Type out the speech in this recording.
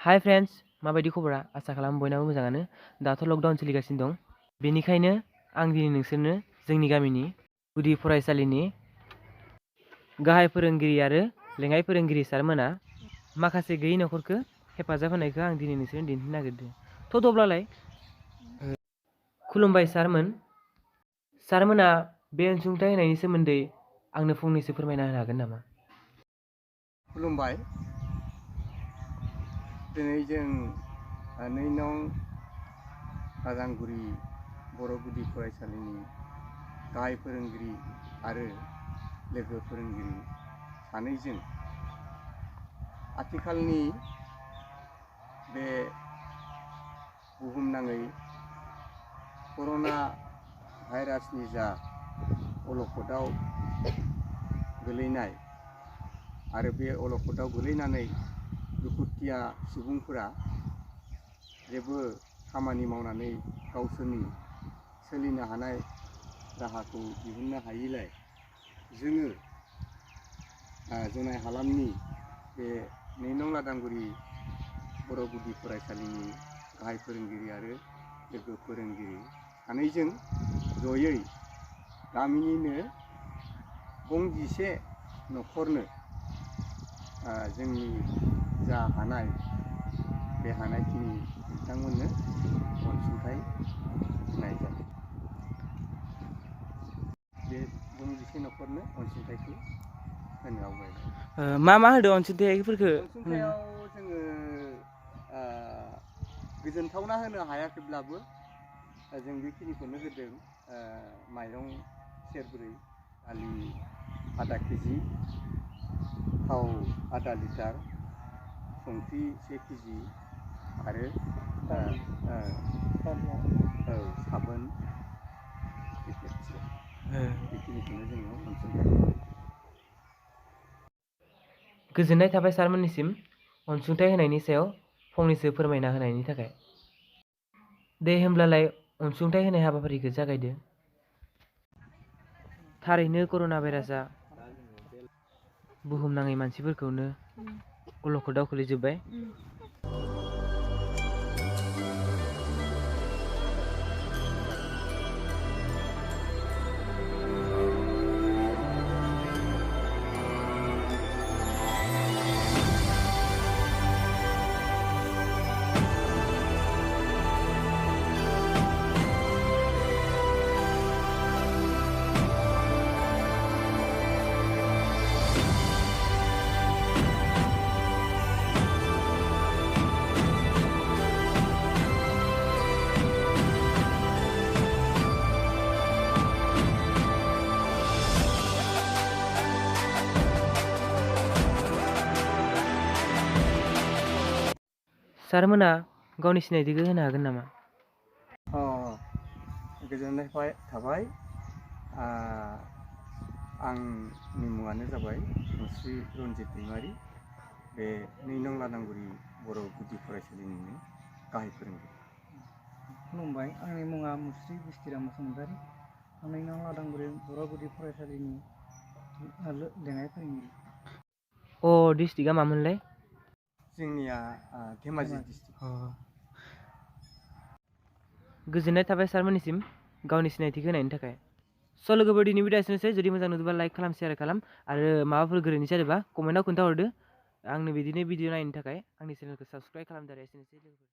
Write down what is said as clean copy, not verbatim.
Hi friends, माबायदि खबरा? आसा खालाम बयनाबो मोजाङानो। दाथ' लकडाउन सोलिगासिनो दं। बेनिखायनो आं दिनै नोंसोरनो जोंनि गामिनि गुदि फरायसालिनि गाहाय फोरोंगिरि आरो लेङाइ फोरोंगिरि सारमोना माखासे गैयै नखरखौ हेफाजाब होनायखौ आं दिनै नोंसोरनो दिन्थिनो नागिरदों। थ'दब्लालाय खुलुमबाय सारमोन। सारमोना बे अनसुंथाइ होनायनि सोमोन्दै आंनो फंनैसो फोरमायना होनो हागोन नामा? खुलुमबाय। दिनै जों 2 नं ladanguri बर' गुदि फरायसालिनि गाहाय फोरोंगिरि आरो लोगो फोरोंगिरि सानैजों आथिखालनि बे बुहुमनाङै कर'ना भाइरासनि जा अलखदाव गोलैनाय आरो बे अलखदाव गोलैनानै दुकुtia सुबुंफोरा जेबो खामानि मावनानै गावसोरनि सोलिनो हानाय राहाखौ दिहुननो हायैलाय जोङो जनाय हालामनि बे 2 नं ladanguri बर' गुदि फरायसालिनि गाहाय फोरोंगिरि आरो लोगो फोरोंगिरि सानैजों जयै गामिनिनो गंजिसे नखरनो जोंनि जा हानाय बे हानायखिनि बिथांमोननो अनसुंथाइ होनाय जादों। बे गंजिसे नखरनो अनसुंथाइखौ होनो आवगायबाय। मा होदों अनसुंथाइफोरखौ? अनसुंथाइयाव जोङो गोजोनथावना होनो हायाखैब्लाबो जों बेखिनिखौनो होदों। माइरं सेरब्रै, दालि आधा केजि, थाव आधा लिटार, संख्रि 1 केजि आरो साबोन पेकेटसे बेखिनिखौनो जोङो अनसुंथाइ। गोजोननाय थाबाय सारमोननिसिम अनसुंथाइ होनायनि सायाव फंनैसो फोरमायना होनायनि थाखाय। दे होमब्लालाय अनसुंथाइ होनाय हाबाफारिखौ जागायदो। थारैनो कर'ना भाइरासआ बुहुमनाङै मानसिफोरखौनो अलखदाव खोलैजोब्बाय। सारमोना गावनि सिनायथिखौ होनो हागोन नामा? गोजोननाय थाबाय। आंनि मुङानो जाबाय मुस्रि रन्जित दैमारि, बे 2 नं ladanguri बर' गुदि फरायसालिनिनो गाहाय फोरोंगिरि। खुलुमबाय, आंनि मुङा मुस्रि बिस्तिराम बसुमतारी, 2 नं ladanguri बर' गुदि फरायसालिनि लेङाइ फोरोंगिरि। डिस्ट्रिक्टआ मामोनलाय? जोंनिया धेमाजि डिस्ट्रिक्ट। गोजोननाय थाबाय सारमोननिसिम गावनि सिनायथिखौ होनायनि थाखाय। स' लोगोफोर दिनै भिडिअ एसेनोसै। जुदि मोजां नुदोंबा लाइक खालाम, शेयार खालाम आरो माबाफोर गोरोन्थि जादोंबा कमेन्टआव खोन्थाहरदो। आंनो बिदिनो भिडिअ नायनो थाखाय आंनि चेनेलखौ साबस्क्राइब खालामदो आरो एसेनोसै लोगोफोर।